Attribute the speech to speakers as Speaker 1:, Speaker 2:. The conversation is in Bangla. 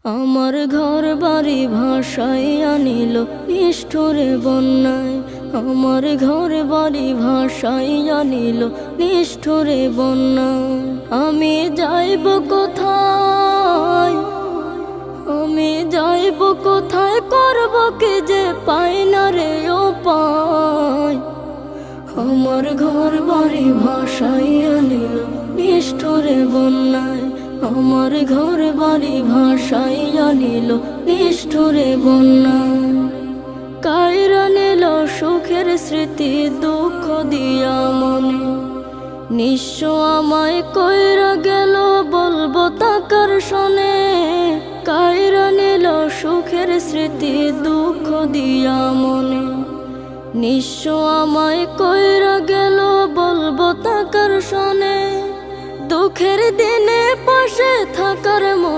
Speaker 1: আমার ঘর বাড়ি ভাসাইয়া নিল নিষ্ঠুরে বন্যায়। আমার ঘর বাড়ি ভাসাইয়া নিল নিষ্ঠুরে বন্যায়। আমি যাইব কোথায়, আমি যাইব কোথায়, করব কি যে পাই না রে উপায়। আমার ঘর বাড়ি ভাসাইয়া নিল নিষ্ঠুরে বন্যায়। আমার ঘর বাড়ি ভাসাইয়া নিল নিষ্ঠুরে বন্যায়। কাইরা নিল সুখের স্মৃতি দুঃখ দিয়া মনে। নিঃস্ব আমায় কইরা গেল বলবো তাকার শোনে। কাইরা নিল সুখের স্মৃতি দুঃখ দিয়া মনে। নিঃস্ব আমায় কইরা গেল বলবো তাকার শোনে। দুঃখের দিনে পাশে থাকার মতো